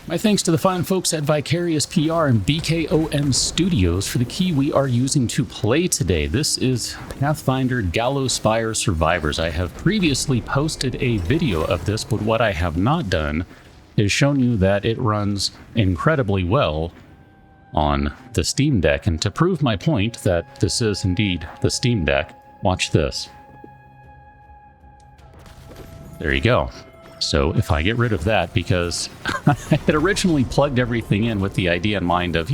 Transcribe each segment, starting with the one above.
My thanks to the fine folks at Vicarious PR and BKOM Studios for the key we are using to play today. This is Pathfinder Gallowspire Survivors. I have previously posted a video of this, but what I have not done is shown you that it runs incredibly well on the Steam Deck. And to prove my point that this is indeed the Steam Deck, watch this. There you go. So if I get rid of that, because I had originally plugged everything in with the idea in mind of,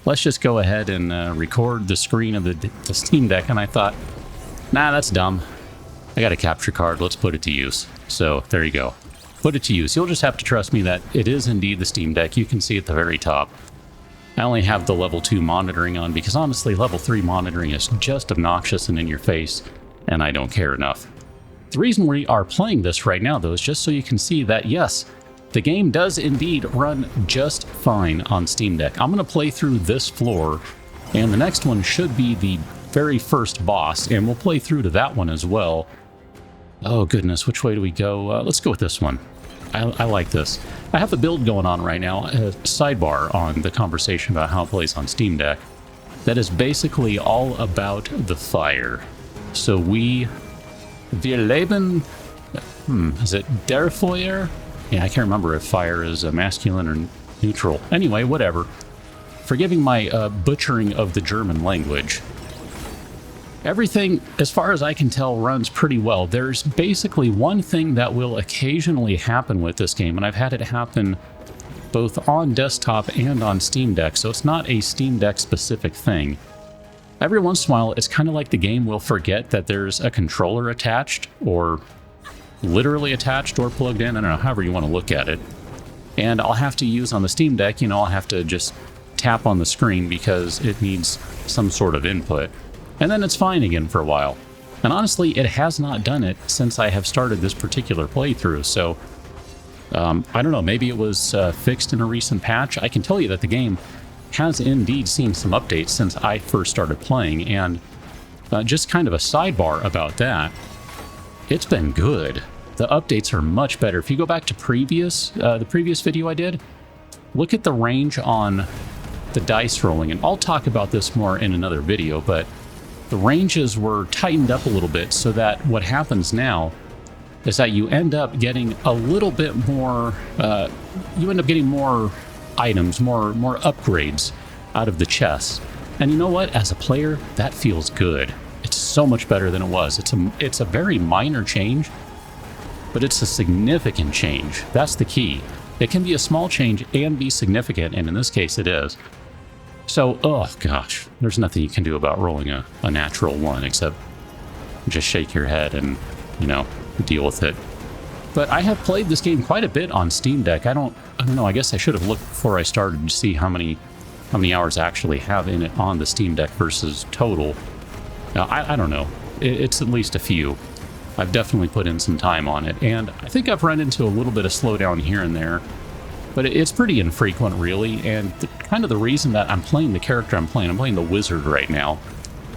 let's just go ahead and record the screen of the Steam Deck, and I thought, nah, that's dumb. I got a capture card, let's put it to use. So there you go. Put it to use. You'll just have to trust me that it is indeed the Steam Deck. You can see at the very top. I only have the level 2 monitoring on because honestly, level 3 monitoring is just obnoxious and in your face, and I don't care enough. The reason we are playing this right now, though, is just so you can see that, yes, the game does indeed run just fine on Steam Deck. I'm going to play through this floor, and the next one should be the very first boss, and we'll play through to that one as well. Oh, goodness, which way do we go? Let's go with this one. I like this. I have a build going on right now, a sidebar on the conversation about how it plays on Steam Deck, that is basically all about the fire. So wir leben, is it der Feuer? Yeah, I can't remember if fire is masculine or neutral. Anyway, whatever. Forgiving my butchering of the German language. Everything, as far as I can tell, runs pretty well. There's basically one thing that will occasionally happen with this game, and I've had it happen both on desktop and on Steam Deck, so it's not a Steam Deck specific thing. Every once in a while, it's kind of like the game will forget that there's a controller attached, or literally attached or plugged in, I don't know, however you want to look at it. And I'll have to use on the Steam Deck, I'll have to just tap on the screen because it needs some sort of input. And then it's fine again for a while. And honestly, it has not done it since I have started this particular playthrough, so I don't know, maybe it was fixed in a recent patch. I can tell you that the game has indeed seen some updates since I first started playing, and just kind of a sidebar about that, it's been good. The updates are much better. If you go back to the previous video I did, look at the range on the dice rolling, and I'll talk about this more in another video, but the ranges were tightened up a little bit so that what happens now is that you end up getting a little bit more, you end up getting more items, more upgrades out of the chests. And you know what? As a player, that feels good. It's so much better than it was. It's a very minor change, but it's a significant change. That's the key. It can be a small change and be significant, and in this case it is. So, oh gosh, there's nothing you can do about rolling a natural one except just shake your head and, deal with it. But I have played this game quite a bit on Steam Deck. I don't know, I guess I should have looked before I started to see how many hours I actually have in it on the Steam Deck versus total. I don't know. It's at least a few. I've definitely put in some time on it, and I think I've run into a little bit of slowdown here and there, but it's pretty infrequent, really, and kind of the reason that I'm playing the character I'm playing the wizard right now,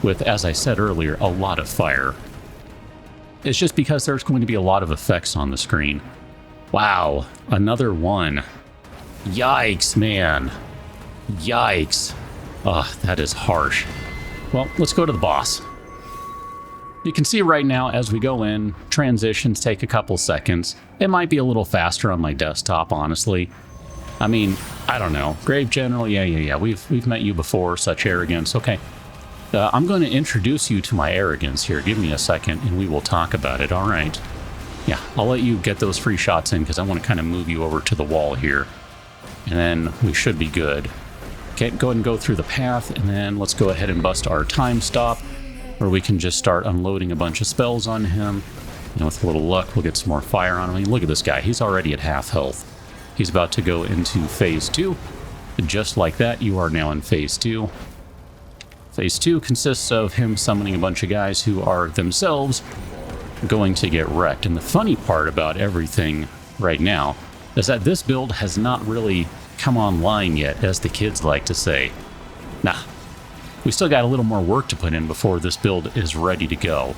with, as I said earlier, a lot of fire. It's just because there's going to be a lot of effects on the screen. Wow, another one. Yikes, man. Yikes. Oh, that is harsh. Well, let's go to the boss. You can see right now as we go in, transitions take a couple seconds. It might be a little faster on my desktop, honestly. I mean, I don't know. Grave General, yeah. We've met you before, such arrogance. Okay. I'm going to introduce you to my arrogance here. Give me a second and we will talk about it. All right. Yeah, I'll let you get those free shots in because I want to kind of move you over to the wall here. And then we should be good. Okay, go ahead and go through the path, and then let's go ahead and bust our time stop, where we can just start unloading a bunch of spells on him. And with a little luck, we'll get some more fire on him. I mean, look at this guy. He's already at half health. He's about to go into phase 2. Just like that, you are now in phase 2. Phase 2 consists of him summoning a bunch of guys who are themselves going to get wrecked. And the funny part about everything right now is that this build has not really come online yet, as the kids like to say. Nah, we still got a little more work to put in before this build is ready to go.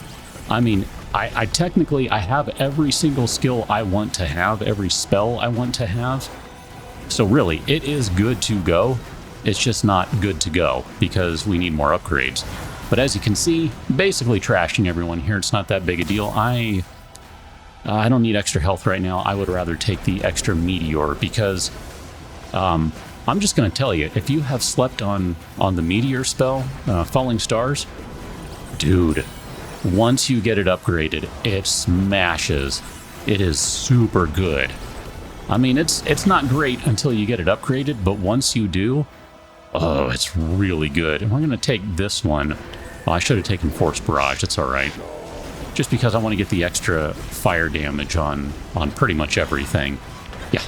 I mean, I technically have every single skill I want to have, every spell I want to have, So really, it is good to go. It's just not good to go because we need more upgrades. But as you can see, basically trashing everyone here. It's not that big a deal. I don't need extra health right now. I would rather take the extra meteor because I'm just going to tell you, if you have slept on the meteor spell, Falling Stars, dude, once you get it upgraded, it smashes. It is super good. I mean, it's not great until you get it upgraded, but once you do, oh, it's really good. And we're going to take this one. Well, I should have taken Force Barrage. It's all right. Just because I want to get the extra fire damage on pretty much everything. Yeah,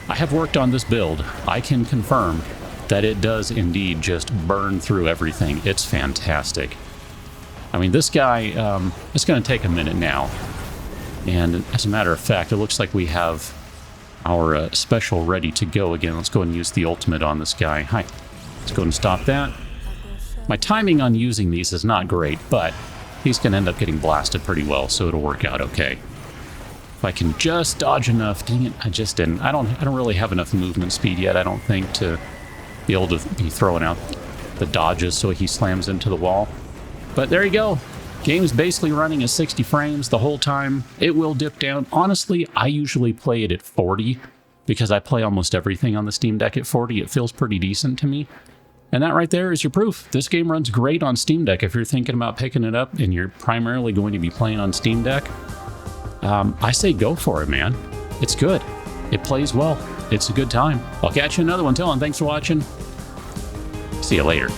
I have worked on this build. I can confirm that it does indeed just burn through everything. It's fantastic. I mean, this guy, it's going to take a minute now. And as a matter of fact, it looks like we have our special ready to go again. Let's go and use the ultimate on this guy. Hi. Let's go and stop that. My timing on using these is not great, but he's going to end up getting blasted pretty well, so it'll work out okay. If I can just dodge enough. Dang it, I just didn't. I don't really have enough movement speed yet, I don't think, to be able to be throwing out the dodges so he slams into the wall. But there you go. Game's basically running at 60 frames the whole time. It will dip down. Honestly, I usually play it at 40 because I play almost everything on the Steam Deck at 40. It feels pretty decent to me. And that right there is your proof. This game runs great on Steam Deck. If you're thinking about picking it up and you're primarily going to be playing on Steam Deck, I say go for it, man. It's good. It plays well. It's a good time. I'll catch you another one. Till then, thanks for watching. See you later.